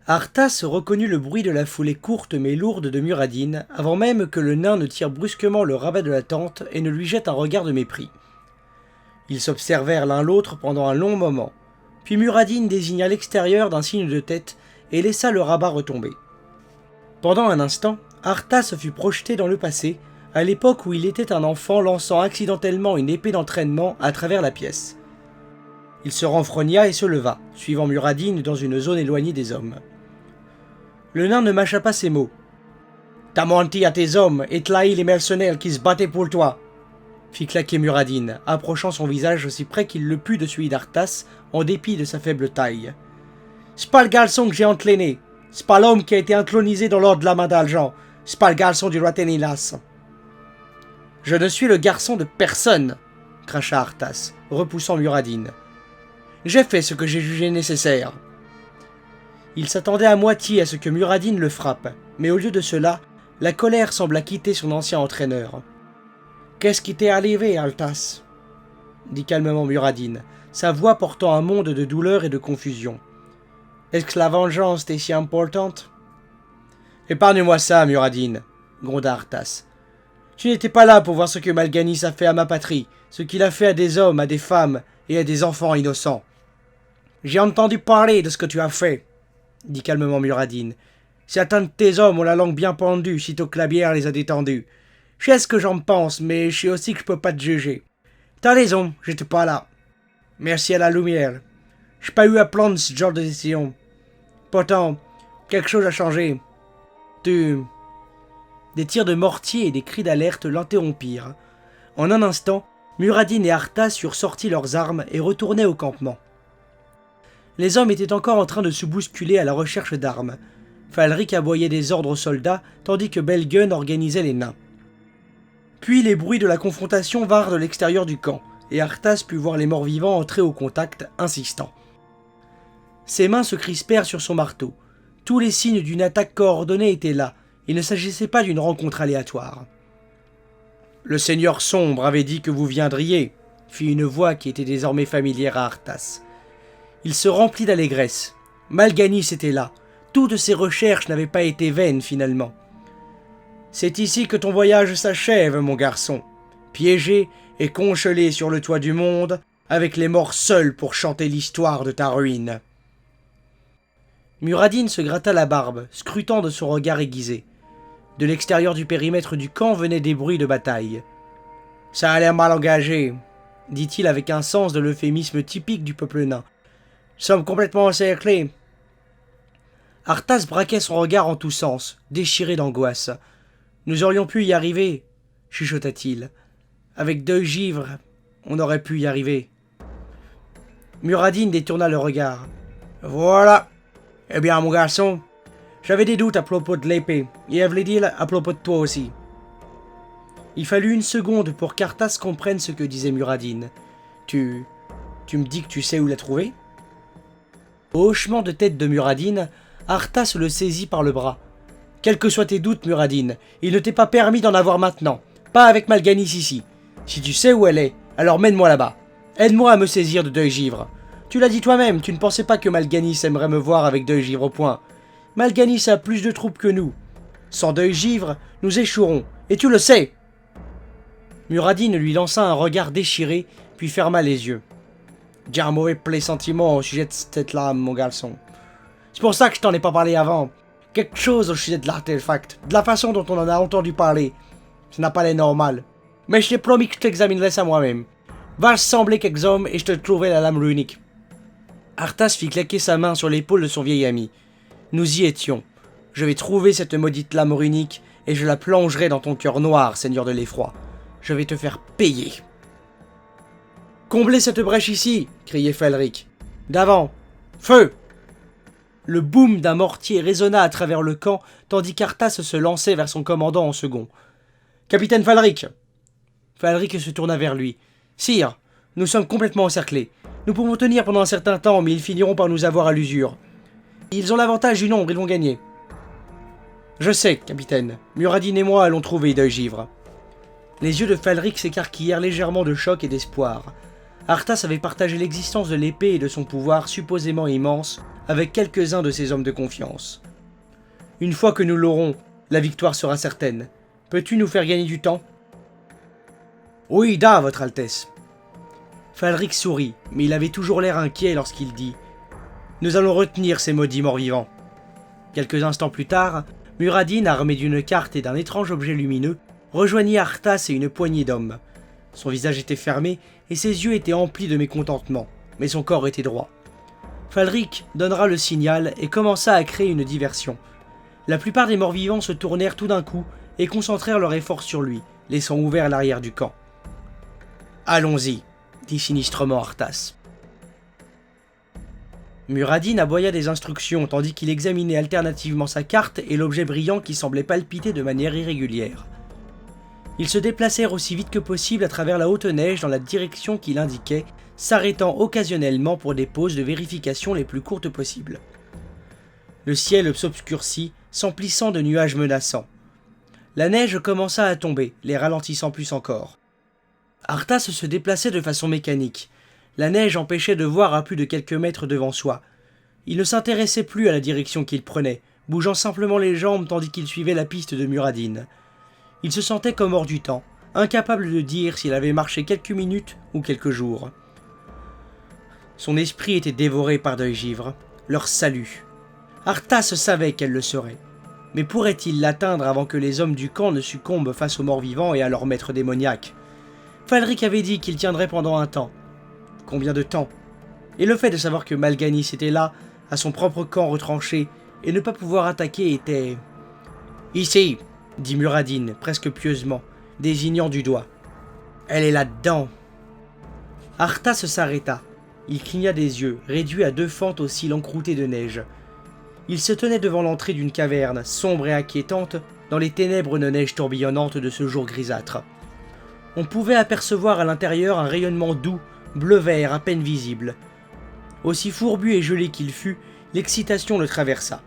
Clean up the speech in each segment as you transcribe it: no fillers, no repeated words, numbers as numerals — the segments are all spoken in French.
Arthas reconnut le bruit de la foulée courte mais lourde de Muradin, avant même que le nain ne tire brusquement le rabat de la tente et ne lui jette un regard de mépris. Ils s'observèrent l'un l'autre pendant un long moment, puis Muradin désigna l'extérieur d'un signe de tête et laissa le rabat retomber. Pendant un instant, Arthas fut projeté dans le passé, à l'époque où il était un enfant lançant accidentellement une épée d'entraînement à travers la pièce. Il se renfrogna et se leva, suivant Muradin dans une zone éloignée des hommes. Le nain ne mâcha pas ses mots. « T'as menti à tes hommes et trahi les mercenaires qui se battaient pour toi !» fit claquer Muradin, approchant son visage aussi près qu'il le put de celui d'Arthas, en dépit de sa faible taille. « C'est pas le garçon que j'ai entraîné, c'est pas l'homme qui a été intronisé dans l'ordre de la main d'argent, c'est pas le garçon du roi Ténilas. »« Je ne suis le garçon de personne !» cracha Arthas, repoussant Muradin. « J'ai fait ce que j'ai jugé nécessaire. » Il s'attendait à moitié à ce que Muradin le frappe, mais au lieu de cela, la colère sembla quitter son ancien entraîneur. « Qu'est-ce qui t'est arrivé, Arthas ?» dit calmement Muradin, sa voix portant un monde de douleur et de confusion. « Est-ce que la vengeance t'est si importante ?»« Épargne-moi ça, Muradin, » gronda Arthas. « Tu n'étais pas là pour voir ce que Mal'Ganis a fait à ma patrie, ce qu'il a fait à des hommes, à des femmes et à des enfants innocents. »« J'ai entendu parler de ce que tu as fait, » dit calmement Muradin. « Certains de tes hommes ont la langue bien pendue, sitôt que la bière les a détendus. Je sais ce que j'en pense, mais je sais aussi que je peux pas te juger. T'as raison, j'étais pas là. Merci à la lumière. J'ai pas eu à prendre ce genre de décision. Pourtant, quelque chose a changé. Des tirs de mortier et des cris d'alerte l'interrompirent. En un instant, Muradin et Arthas eurent sorti leurs armes et retournaient au campement. Les hommes étaient encore en train de se bousculer à la recherche d'armes. Falric aboyait des ordres aux soldats, tandis que Belgun organisait les nains. Puis les bruits de la confrontation vinrent de l'extérieur du camp, et Arthas put voir les morts-vivants entrer au contact, insistant. Ses mains se crispèrent sur son marteau. Tous les signes d'une attaque coordonnée étaient là. Il ne s'agissait pas d'une rencontre aléatoire. « Le Seigneur Sombre avait dit que vous viendriez », fit une voix qui était désormais familière à Arthas. Il se remplit d'allégresse. Mal'Ganis était là. Toutes ses recherches n'avaient pas été vaines finalement. « C'est ici que ton voyage s'achève, mon garçon. Piégé et congelé sur le toit du monde, avec les morts seuls pour chanter l'histoire de ta ruine. » Muradin se gratta la barbe, scrutant de son regard aiguisé. De l'extérieur du périmètre du camp venaient des bruits de bataille. « Ça a l'air mal engagé, » dit-il avec un sens de l'euphémisme typique du peuple nain. « Nous sommes complètement encerclés. » Arthas braquait son regard en tous sens, déchiré d'angoisse. « Nous aurions pu y arriver, » chuchota-t-il. « Avec 2 givres, on aurait pu y arriver. » Muradin détourna le regard. « Voilà. Eh bien, mon garçon, j'avais des doutes à propos de l'épée, et à vrai dire à propos de toi aussi. » Il fallut une seconde pour qu'Arthas comprenne ce que disait Muradin. « Tu me dis que tu sais où la trouver ?» Au hochement de tête de Muradin, Arthas le saisit par le bras. « Quels que soient tes doutes, Muradin, il ne t'est pas permis d'en avoir maintenant. Pas avec Mal'Ganis ici. Si tu sais où elle est, alors mène-moi là-bas. Aide-moi à me saisir de 2 givres. Tu l'as dit toi-même, tu ne pensais pas que Mal'Ganis aimerait me voir avec 2 givres au poing. Mal'Ganis a plus de troupes que nous. Sans 2 givres, nous échouerons, et tu le sais !» Muradin lui lança un regard déchiré, puis ferma les yeux. « J'ai un mauvais pressentiment au sujet de cette lame, mon garçon. C'est pour ça que je t'en ai pas parlé avant. Quelque chose au sujet de l'artefact, de la façon dont on en a entendu parler. Ça n'a pas l'air normal. Mais je t'ai promis que je t'examinerais ça moi-même. Va rassembler quelques hommes et je te trouverai la lame runique. » Arthas fit claquer sa main sur l'épaule de son vieil ami. « Nous y étions. Je vais trouver cette maudite lame runique et je la plongerai dans ton cœur noir, seigneur de l'effroi. Je vais te faire payer. »« Comblez cette brèche ici !» criait Falric. « D'avant. Feu !» Le boum d'un mortier résonna à travers le camp, tandis qu'Arthas se lançait vers son commandant en second. « Capitaine Falric !» Falric se tourna vers lui. « Sire, nous sommes complètement encerclés. Nous pouvons tenir pendant un certain temps, mais ils finiront par nous avoir à l'usure. Ils ont l'avantage du nombre, ils vont gagner. »« Je sais, capitaine. Muradin et moi allons trouver 2 givres. » Les yeux de Falric s'écarquillèrent légèrement de choc et d'espoir. Arthas avait partagé l'existence de l'épée et de son pouvoir supposément immense avec quelques-uns de ses hommes de confiance. Une fois que nous l'aurons, la victoire sera certaine. Peux-tu nous faire gagner du temps ? Oui, da, votre Altesse. Falric sourit, mais il avait toujours l'air inquiet lorsqu'il dit « Nous allons retenir ces maudits morts-vivants. » Quelques instants plus tard, Muradin, armé d'une carte et d'un étrange objet lumineux, rejoignit Arthas et une poignée d'hommes. Son visage était fermé et ses yeux étaient emplis de mécontentement, mais son corps était droit. Falric donnera le signal et commença à créer une diversion. La plupart des morts-vivants se tournèrent tout d'un coup et concentrèrent leurs efforts sur lui, laissant ouvert l'arrière du camp. « Allons-y », dit sinistrement Arthas. Muradin aboya des instructions tandis qu'il examinait alternativement sa carte et l'objet brillant qui semblait palpiter de manière irrégulière. Ils se déplacèrent aussi vite que possible à travers la haute neige dans la direction qu'il indiquait, s'arrêtant occasionnellement pour des pauses de vérification les plus courtes possibles. Le ciel s'obscurcit, s'emplissant de nuages menaçants. La neige commença à tomber, les ralentissant plus encore. Arthas se déplaçait de façon mécanique. La neige empêchait de voir à plus de quelques mètres devant soi. Il ne s'intéressait plus à la direction qu'il prenait, bougeant simplement les jambes tandis qu'il suivait la piste de Muradin. Il se sentait comme hors du temps, incapable de dire s'il avait marché quelques minutes ou quelques jours. Son esprit était dévoré par deuil givre, leur salut. Arthas savait qu'elle le serait. Mais pourrait-il l'atteindre avant que les hommes du camp ne succombent face aux morts-vivants et à leur maître démoniaque ? Falric avait dit qu'il tiendrait pendant un temps. Combien de temps ? Et le fait de savoir que Mal'Ganis était là, à son propre camp retranché, et ne pas pouvoir attaquer était... « Ici !» dit Muradin, presque pieusement, désignant du doigt. « Elle est là-dedans !» Arthas s'arrêta. Il cligna des yeux, réduit à deux fentes aux cils encroutés de neige. Il se tenait devant l'entrée d'une caverne, sombre et inquiétante, dans les ténèbres de neige tourbillonnante de ce jour grisâtre. On pouvait apercevoir à l'intérieur un rayonnement doux, bleu-vert à peine visible. Aussi fourbu et gelé qu'il fut, l'excitation le traversa.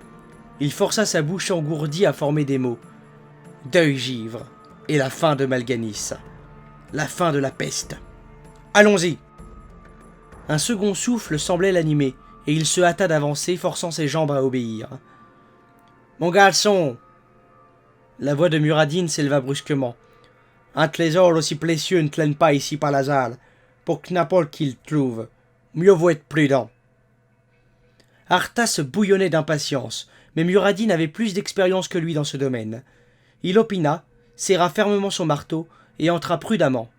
Il força sa bouche engourdie à former des mots. Deuil givre, et la fin de Mal'Ganis. La fin de la peste. Allons-y ! Un second souffle semblait l'animer, et il se hâta d'avancer, forçant ses jambes à obéir. « Mon garçon !» La voix de Muradin s'éleva brusquement. « Un trésor aussi précieux ne traîne pas ici par hasard. Pour que n'importe qui le trouve. Mieux vaut être prudent. » Arthas bouillonnait d'impatience, mais Muradin avait plus d'expérience que lui dans ce domaine. Il opina, serra fermement son marteau et entra prudemment.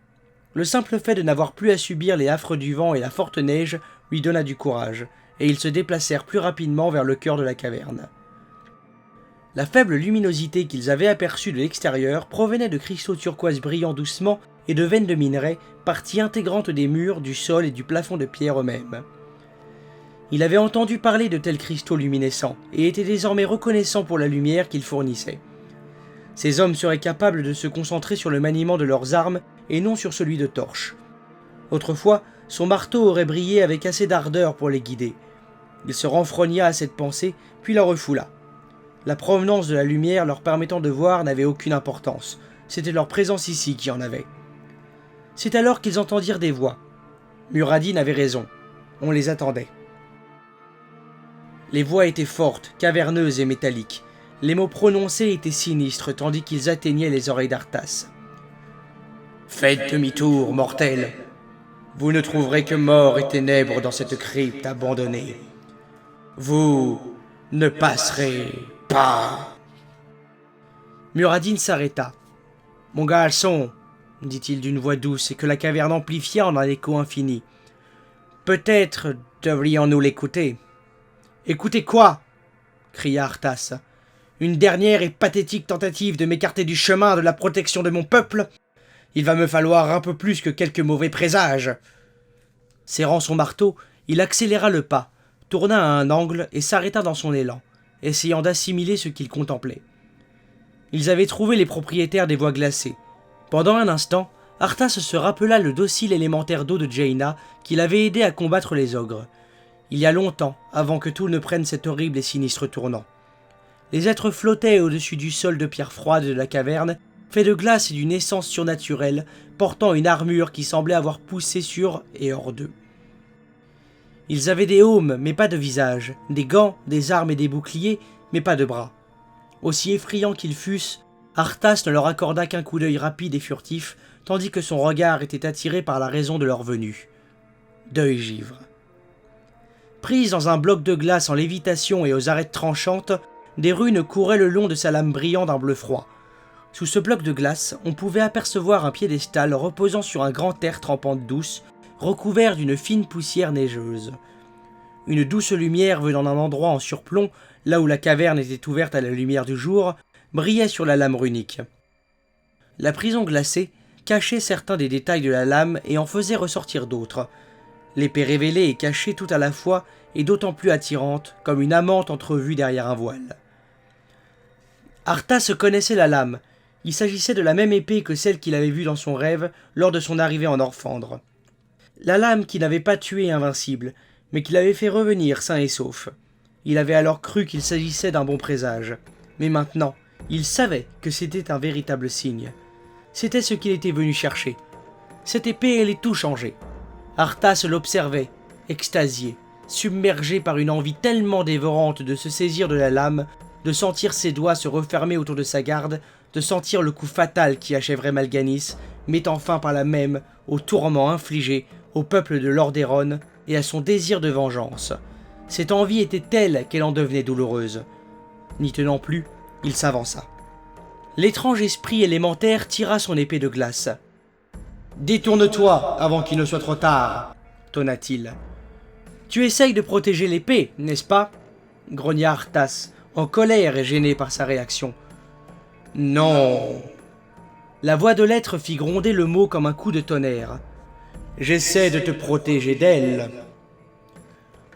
Le simple fait de n'avoir plus à subir les affres du vent et la forte neige lui donna du courage, et ils se déplacèrent plus rapidement vers le cœur de la caverne. La faible luminosité qu'ils avaient aperçue de l'extérieur provenait de cristaux turquoise brillant doucement et de veines de minerai, partie intégrante des murs, du sol et du plafond de pierre eux-mêmes. Il avait entendu parler de tels cristaux luminescents, et était désormais reconnaissant pour la lumière qu'ils fournissaient. Ces hommes seraient capables de se concentrer sur le maniement de leurs armes et non sur celui de torches. Autrefois, son marteau aurait brillé avec assez d'ardeur pour les guider. Il se renfrogna à cette pensée, puis la refoula. La provenance de la lumière leur permettant de voir n'avait aucune importance, c'était leur présence ici qui en avait. C'est alors qu'ils entendirent des voix. Muradin avait raison, on les attendait. Les voix étaient fortes, caverneuses et métalliques. Les mots prononcés étaient sinistres tandis qu'ils atteignaient les oreilles d'Arthas. « Faites demi-tour, mortels. Vous ne trouverez que mort et ténèbres dans cette crypte abandonnée. Vous ne passerez pas. » Muradin s'arrêta. « Mon garçon, » dit-il d'une voix douce et que la caverne amplifia en un écho infini. « Peut-être devrions-nous l'écouter. »« Écoutez quoi ?» cria Arthas. « Une dernière et pathétique tentative de m'écarter du chemin de la protection de mon peuple ? Il va me falloir un peu plus que quelques mauvais présages. » Serrant son marteau, il accéléra le pas, tourna à un angle et s'arrêta dans son élan, essayant d'assimiler ce qu'il contemplait. Ils avaient trouvé les propriétaires des voies glacées. Pendant un instant, Arthas se rappela le docile élémentaire d'eau de Jaina qui l'avait aidé à combattre les ogres. Il y a longtemps, avant que tout ne prenne cet horrible et sinistre tournant. Les êtres flottaient au-dessus du sol de pierre froide de la caverne, fait de glace et d'une essence surnaturelle, portant une armure qui semblait avoir poussé sur et hors d'eux. Ils avaient des aumes, mais pas de visage, des gants, des armes et des boucliers, mais pas de bras. Aussi effrayants qu'ils fussent, Arthas ne leur accorda qu'un coup d'œil rapide et furtif, tandis que son regard était attiré par la raison de leur venue. Deuil-Givre. Prise dans un bloc de glace en lévitation et aux arêtes tranchantes, des runes couraient le long de sa lame brillant d'un bleu froid. Sous ce bloc de glace, on pouvait apercevoir un piédestal reposant sur un grand tertre en pente douce, recouvert d'une fine poussière neigeuse. Une douce lumière venant d'un endroit en surplomb, là où la caverne était ouverte à la lumière du jour, brillait sur la lame runique. La prison glacée cachait certains des détails de la lame et en faisait ressortir d'autres. L'épée révélée et cachée tout à la fois est d'autant plus attirante comme une amante entrevue derrière un voile. Arthas connaissait la lame. Il s'agissait de la même épée que celle qu'il avait vue dans son rêve lors de son arrivée en Orphandre. La lame qui n'avait pas tué Invincible, mais qui l'avait fait revenir sain et sauf. Il avait alors cru qu'il s'agissait d'un bon présage. Mais maintenant, il savait que c'était un véritable signe. C'était ce qu'il était venu chercher. Cette épée allait tout changer. Arthas l'observait, extasié, submergé par une envie tellement dévorante de se saisir de la lame, de sentir ses doigts se refermer autour de sa garde, de sentir le coup fatal qui achèverait Mal'Ganis, mettant fin par là même au tourment infligé au peuple de Lordaeron et à son désir de vengeance. Cette envie était telle qu'elle en devenait douloureuse. N'y tenant plus, il s'avança. L'étrange esprit élémentaire tira son épée de glace. « Détourne-toi avant qu'il ne soit trop tard !» tonna-t-il. « Tu essayes de protéger l'épée, n'est-ce pas ?» grogna Arthas, en colère et gêné par sa réaction. « Non !» La voix de l'être fit gronder le mot comme un coup de tonnerre. « J'essaie de te protéger d'elle. »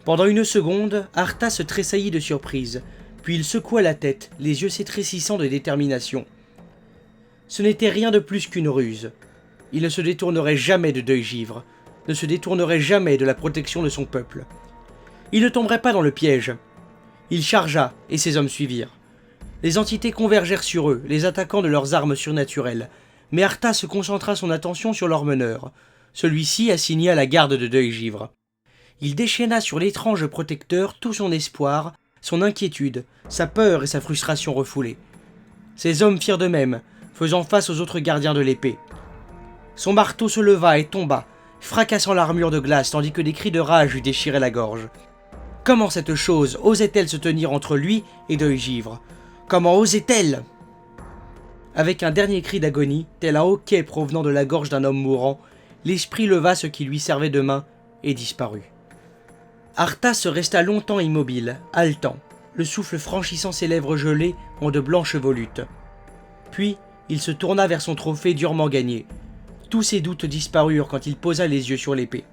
Pendant une seconde, Arthas tressaillit de surprise, puis il secoua la tête, les yeux s'étrécissant de détermination. Ce n'était rien de plus qu'une ruse. Il ne se détournerait jamais de Deuil-Givre, ne se détournerait jamais de la protection de son peuple. Il ne tomberait pas dans le piège. Il chargea, et ses hommes suivirent. Les entités convergèrent sur eux, les attaquant de leurs armes surnaturelles, mais Arthas concentra son attention sur leur meneur. Celui-ci assigna la garde de Deuil-Givre. Il déchaîna sur l'étrange protecteur tout son espoir, son inquiétude, sa peur et sa frustration refoulée. Ses hommes firent de même, faisant face aux autres gardiens de l'épée. Son marteau se leva et tomba, fracassant l'armure de glace tandis que des cris de rage lui déchiraient la gorge. Comment cette chose osait-elle se tenir entre lui et Deuil-Givre? Comment osait-elle? Avec un dernier cri d'agonie, tel un hoquet provenant de la gorge d'un homme mourant, l'esprit leva ce qui lui servait de main et disparut. Arthas resta longtemps immobile, haletant, le souffle franchissant ses lèvres gelées en de blanches volutes. Puis, il se tourna vers son trophée durement gagné. Tous ses doutes disparurent quand il posa les yeux sur l'épée.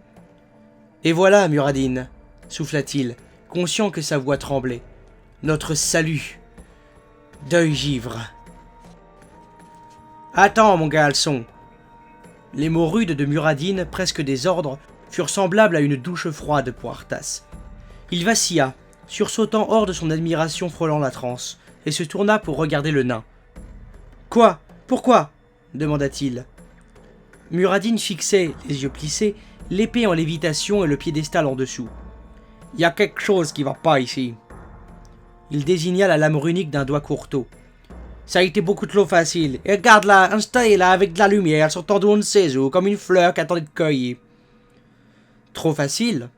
« Et voilà, Muradin !» souffla-t-il, conscient que sa voix tremblait. « Notre salut !» Deuil-Givre. « Attends, mon garçon !» Les mots rudes de Muradin, presque des ordres, furent semblables à une douche froide pour Arthas. Il vacilla, sursautant hors de son admiration frôlant la transe, et se tourna pour regarder le nain. « Quoi? Pourquoi ?» demanda-t-il. Muradin fixait, les yeux plissés, l'épée en lévitation et le piédestal en dessous. « Y a quelque chose qui va pas ici. » Il désigna la lame runique d'un doigt courteau. « Ça a été beaucoup trop facile. Et regarde là, installé là avec de la lumière sortant d'où on ne sait où, comme une fleur qui attendait de cueillir. » Trop facile?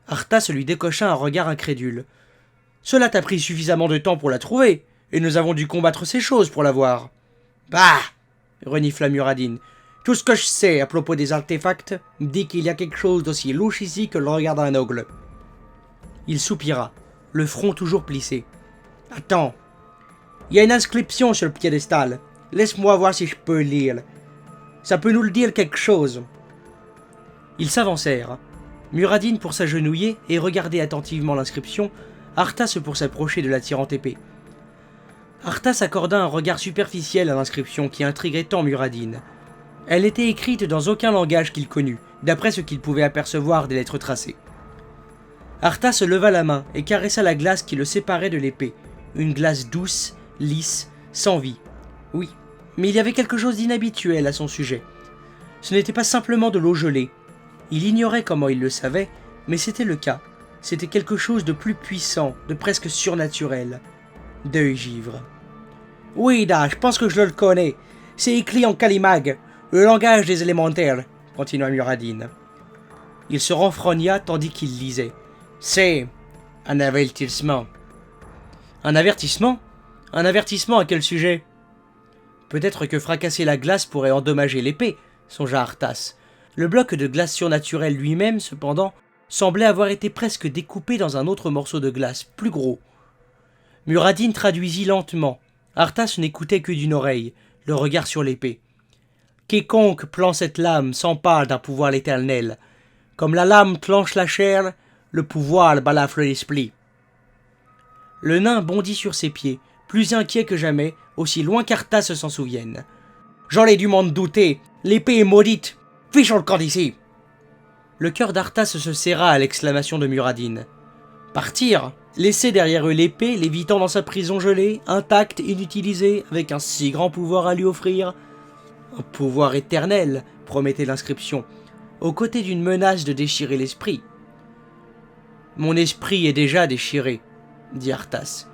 Arthas lui décocha un regard incrédule. « Cela t'a pris suffisamment de temps pour la trouver, et nous avons dû combattre ces choses pour la voir. »« Bah !» renifla Muradin. « Tout ce que je sais à propos des artefacts me dit qu'il y a quelque chose d'aussi louche ici que le regard d'un ogle. » Il soupira, le front toujours plissé. « Attends, il y a une inscription sur le piédestal. Laisse-moi voir si je peux lire. Ça peut nous le dire quelque chose. » Ils s'avancèrent. Muradin pour s'agenouiller et regarder attentivement l'inscription, Arthas pour s'approcher de la tirante épée. Arthas accorda un regard superficiel à l'inscription qui intriguait tant Muradin. Elle n'était écrite dans aucun langage qu'il connût, d'après ce qu'il pouvait apercevoir des lettres tracées. Arthas leva la main et caressa la glace qui le séparait de l'épée, une glace douce, lisse, sans vie. Oui, mais il y avait quelque chose d'inhabituel à son sujet. Ce n'était pas simplement de l'eau gelée. Il ignorait comment il le savait, Mais c'était le cas. C'était quelque chose de plus puissant, de presque surnaturel. Deuil-givre. Oui, je pense que je le connais. C'est écrit en Kalimag, le langage des élémentaires, continua Muradin. Il se renfrogna tandis qu'il lisait. C'est un avertissement. Un avertissement? Un avertissement à quel sujet? Peut-être que fracasser la glace pourrait endommager l'épée, songea Arthas. Le bloc de glace surnaturel lui-même, cependant, semblait avoir été presque découpé dans un autre morceau de glace, plus gros. Muradin traduisit lentement. Arthas n'écoutait que d'une oreille, le regard sur l'épée. Quiconque plante cette lame s'empare d'un pouvoir éternel. Comme la lame tranche la chair, le pouvoir balafre l'esprit. Le nain bondit sur ses pieds, plus inquiet que jamais, aussi loin qu'Arthas s'en souvienne. J'en ai dû m'en douter, l'épée est maudite, fichons le camp d'ici. Le cœur d'Arthas se serra à l'exclamation de Muradin. Partir, laisser derrière eux l'épée, l'évitant dans sa prison gelée, intacte, inutilisée, avec un si grand pouvoir à lui offrir. Un pouvoir éternel, promettait l'inscription, aux côtés d'une menace de déchirer l'esprit. Mon esprit est déjà déchiré, dit Arthas.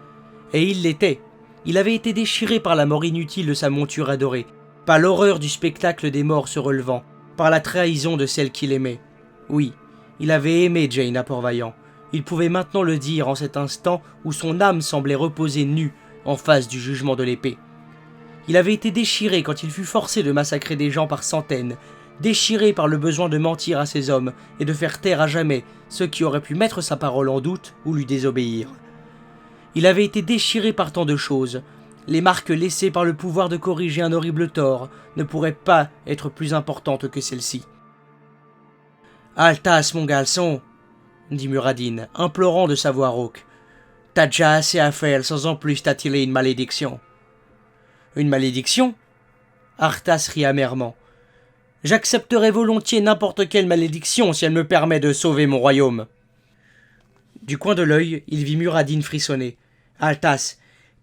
Et il l'était. Il avait été déchiré par la mort inutile de sa monture adorée, par l'horreur du spectacle des morts se relevant, par la trahison de celle qu'il aimait. Oui, il avait aimé Jaina Port-Vaillant. Il pouvait maintenant le dire en cet instant où son âme semblait reposer nue en face du jugement de l'épée. Il avait été déchiré quand il fut forcé de massacrer des gens par centaines, déchiré par le besoin de mentir à ses hommes et de faire taire à jamais ceux qui auraient pu mettre sa parole en doute ou lui désobéir. Il avait été déchiré par tant de choses. Les marques laissées par le pouvoir de corriger un horrible tort ne pourraient pas être plus importantes que celles-ci. « Altas, mon garçon !» dit Muradin, implorant de sa voix rauque. « T'as déjà assez à faire sans en plus t'attirer une malédiction. »« Une malédiction ?» Arthas rit amèrement. « J'accepterai volontiers n'importe quelle malédiction si elle me permet de sauver mon royaume. » Du coin de l'œil, il vit Muradin frissonner. « Altas,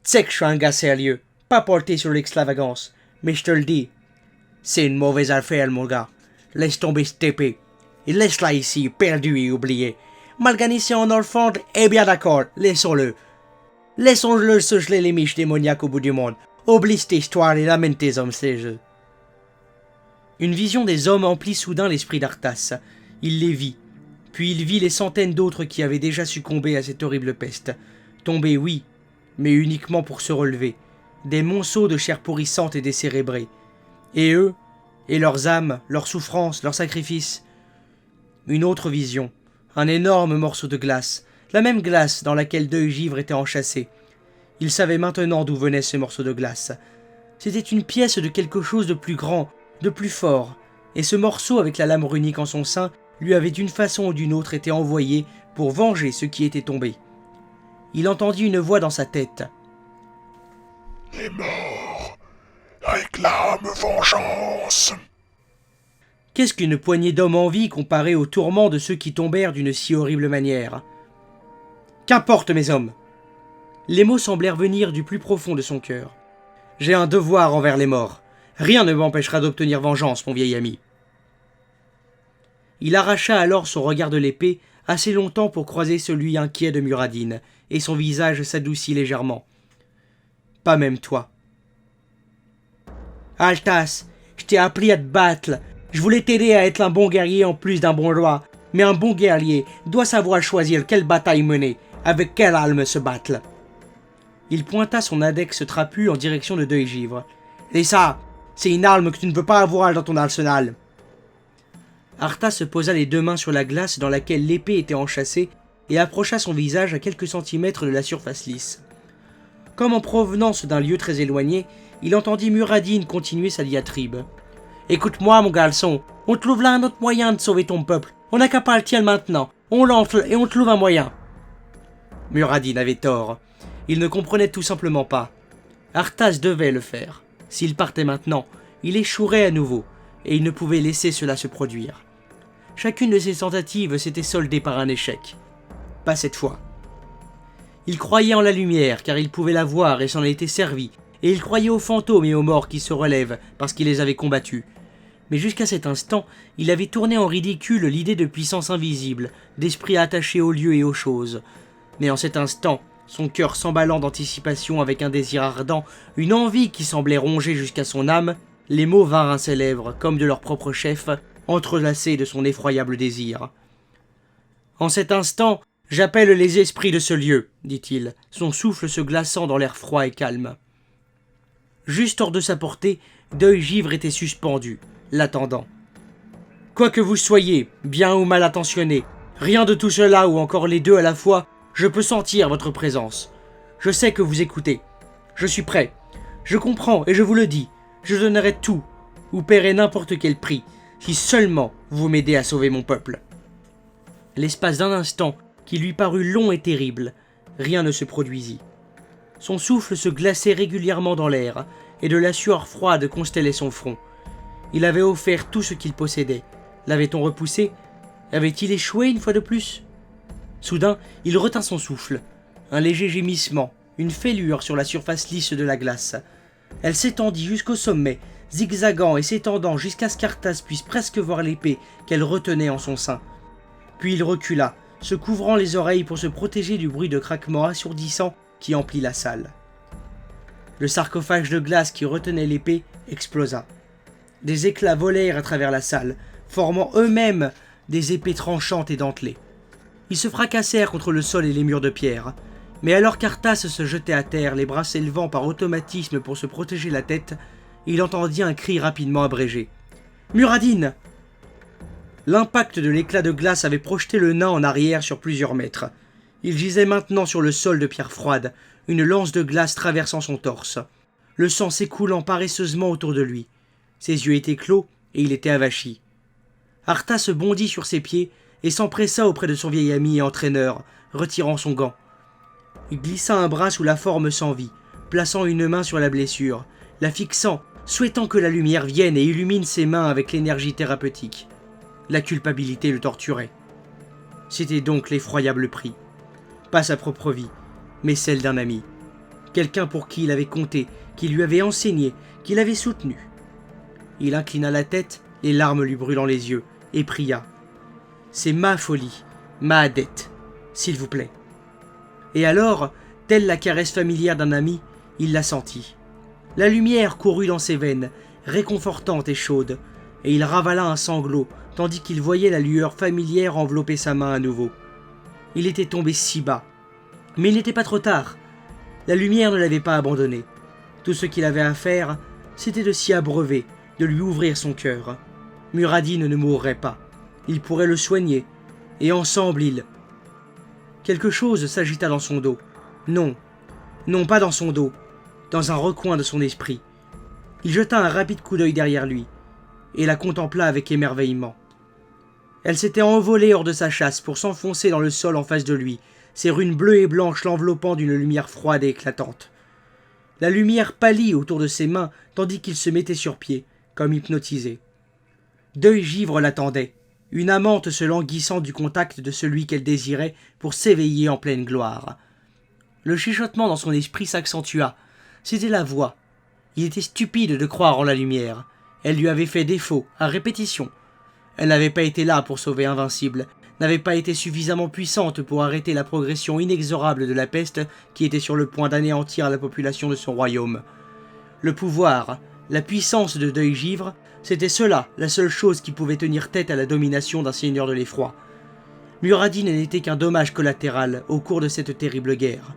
tu sais que je suis un gars sérieux, pas porté sur l'extravagance, mais je te le dis, c'est une mauvaise affaire, mon gars. Laisse tomber cette épée, et laisse-la ici, perdue et oubliée. Malganisé en Orphande, eh bien d'accord, laissons-le. Laissons-le se geler les miches démoniaques au bout du monde. Oublie cette histoire et amène tes hommes ces jeux. » Une vision des hommes emplit soudain l'esprit d'Arthas. Il les vit. Puis il vit les centaines d'autres qui avaient déjà succombé à cette horrible peste. Tombés, oui, mais uniquement pour se relever. Des monceaux de chair pourrissante et décérébrée. Et eux, et leurs âmes, leurs souffrances, leurs sacrifices. Une autre vision. Un énorme morceau de glace. La même glace dans laquelle Deuil-givre était enchâssé. Il savait maintenant d'où venait ce morceau de glace. C'était une pièce de quelque chose de plus grand, de plus fort. Et ce morceau avec la lame runique en son sein lui avait d'une façon ou d'une autre été envoyé pour venger ceux qui étaient tombés. Il entendit une voix dans sa tête. « Les morts réclament vengeance !» Qu'est-ce qu'une poignée d'hommes en vie comparée aux tourments de ceux qui tombèrent d'une si horrible manière? « Qu'importe, mes hommes !» Les mots semblèrent venir du plus profond de son cœur. « J'ai un devoir envers les morts. Rien ne m'empêchera d'obtenir vengeance, mon vieil ami. » Il arracha alors son regard de l'épée assez longtemps pour croiser celui inquiet de Muradin, et son visage s'adoucit légèrement. « Pas même toi. »« Altas, je t'ai appris à te battre. Je voulais t'aider à être un bon guerrier en plus d'un bon roi, mais un bon guerrier doit savoir choisir quelle bataille mener, avec quelle arme se battre. » Il pointa son index trapu en direction de Deuil-givre. « Et ça, c'est une arme que tu ne peux pas avoir dans ton arsenal. » Arthas se posa les deux mains sur la glace dans laquelle l'épée était enchâssée et approcha son visage à quelques centimètres de la surface lisse. Comme en provenance d'un lieu très éloigné, il entendit Muradin continuer sa diatribe. « Écoute-moi, mon garçon, on trouve là un autre moyen de sauver ton peuple. On n'a qu'à partir maintenant. On l'enfle et on trouve un moyen. » Muradin avait tort. Il ne comprenait tout simplement pas. Arthas devait le faire. S'il partait maintenant, il échouerait à nouveau, et il ne pouvait laisser cela se produire. Chacune de ses tentatives s'était soldée par un échec. Pas cette fois. Il croyait en la lumière, car il pouvait la voir et s'en était servi, et il croyait aux fantômes et aux morts qui se relèvent parce qu'il les avait combattus. Mais jusqu'à cet instant, il avait tourné en ridicule l'idée de puissance invisible, d'esprit attaché aux lieux et aux choses. Mais en cet instant, son cœur s'emballant d'anticipation avec un désir ardent, une envie qui semblait ronger jusqu'à son âme, les mots vinrent à ses lèvres, comme de leur propre chef, entrelacés de son effroyable désir. « En cet instant, j'appelle les esprits de ce lieu, » dit-il, son souffle se glaçant dans l'air froid et calme. Juste hors de sa portée, Deuil-Givre était suspendu, l'attendant. « Quoi que vous soyez, bien ou mal intentionné, rien de tout cela ou encore les deux à la fois, je peux sentir votre présence. Je sais que vous écoutez. Je suis prêt. Je comprends et je vous le dis. Je donnerai tout, ou paierai n'importe quel prix, si seulement vous m'aidez à sauver mon peuple. » L'espace d'un instant, qui lui parut long et terrible, rien ne se produisit. Son souffle se glaçait régulièrement dans l'air, et de la sueur froide constellait son front. Il avait offert tout ce qu'il possédait. L'avait-on repoussé? Avait-il échoué une fois de plus? Soudain, il retint son souffle. Un léger gémissement, une fêlure sur la surface lisse de la glace. Elle s'étendit jusqu'au sommet, zigzagant et s'étendant jusqu'à ce qu'Arthas puisse presque voir l'épée qu'elle retenait en son sein. Puis il recula, se couvrant les oreilles pour se protéger du bruit de craquement assourdissant qui emplit la salle. Le sarcophage de glace qui retenait l'épée explosa. Des éclats volèrent à travers la salle, formant eux-mêmes des épées tranchantes et dentelées. Ils se fracassèrent contre le sol et les murs de pierre. Mais alors qu'Arthas se jetait à terre, les bras s'élevant par automatisme pour se protéger la tête, il entendit un cri rapidement abrégé. « Muradin !» L'impact de l'éclat de glace avait projeté le nain en arrière sur plusieurs mètres. Il gisait maintenant sur le sol de pierre froide, une lance de glace traversant son torse, le sang s'écoulant paresseusement autour de lui. Ses yeux étaient clos et il était avachi. Arthas bondit sur ses pieds et s'empressa auprès de son vieil ami et entraîneur, retirant son gant. Il glissa un bras sous la forme sans vie, plaçant une main sur la blessure, la fixant, souhaitant que la lumière vienne et illumine ses mains avec l'énergie thérapeutique. La culpabilité le torturait. C'était donc l'effroyable prix. Pas sa propre vie, mais celle d'un ami. Quelqu'un pour qui il avait compté, qui lui avait enseigné, qui l'avait soutenu. Il inclina la tête, les larmes lui brûlant les yeux, et pria. « C'est ma folie, ma dette, s'il vous plaît. » Et alors, telle la caresse familière d'un ami, il la sentit. La lumière courut dans ses veines, réconfortante et chaude, et il ravala un sanglot, tandis qu'il voyait la lueur familière envelopper sa main à nouveau. Il était tombé si bas. Mais il n'était pas trop tard. La lumière ne l'avait pas abandonné. Tout ce qu'il avait à faire, c'était de s'y abreuver, de lui ouvrir son cœur. Muradin ne mourrait pas. Il pourrait le soigner. Et ensemble, ils... Quelque chose s'agita dans son dos. Non, non pas dans son dos, dans un recoin de son esprit. Il jeta un rapide coup d'œil derrière lui, et la contempla avec émerveillement. Elle s'était envolée hors de sa chasse pour s'enfoncer dans le sol en face de lui, ses runes bleues et blanches l'enveloppant d'une lumière froide et éclatante. La lumière pâlit autour de ses mains tandis qu'il se mettait sur pied, comme hypnotisé. Deuil-Givre l'attendait, une amante se languissant du contact de celui qu'elle désirait pour s'éveiller en pleine gloire. Le chuchotement dans son esprit s'accentua. C'était la voix. Il était stupide de croire en la lumière. Elle lui avait fait défaut, à répétition. Elle n'avait pas été là pour sauver Invincible, n'avait pas été suffisamment puissante pour arrêter la progression inexorable de la peste qui était sur le point d'anéantir la population de son royaume. Le pouvoir, la puissance de Deuil-Givre, c'était cela, la seule chose qui pouvait tenir tête à la domination d'un seigneur de l'effroi. Muradin n'était qu'un dommage collatéral au cours de cette terrible guerre.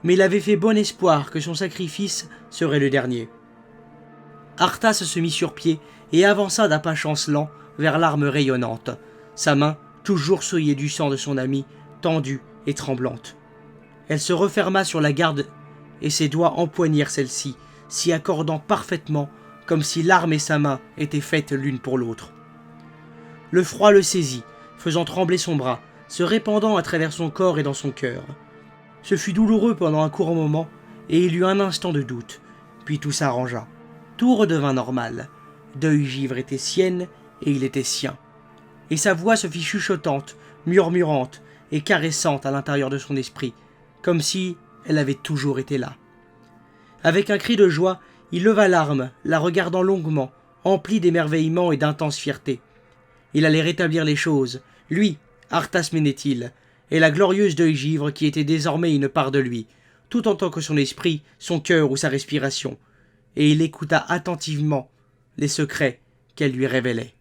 Mais il avait fait bon espoir que son sacrifice serait le dernier. Arthas se mit sur pied et avança d'un pas chancelant vers l'arme rayonnante, sa main, toujours souillée du sang de son ami, tendue et tremblante. Elle se referma sur la garde et ses doigts empoignèrent celle-ci, s'y accordant parfaitement, comme si l'arme et sa main étaient faites l'une pour l'autre. Le froid le saisit, faisant trembler son bras, se répandant à travers son corps et dans son cœur. Ce fut douloureux pendant un court moment, et il eut un instant de doute, puis tout s'arrangea. Tout redevint normal. Deuil-Givre était sienne, et il était sien. Et sa voix se fit chuchotante, murmurante et caressante à l'intérieur de son esprit, comme si elle avait toujours été là. Avec un cri de joie, il leva l'arme, la regardant longuement, empli d'émerveillement et d'intense fierté. Il allait rétablir les choses, lui, Arthas Ménéthil, et la glorieuse Deuil-Givre qui était désormais une part de lui, tout autant que son esprit, son cœur ou sa respiration, et il écouta attentivement les secrets qu'elle lui révélait.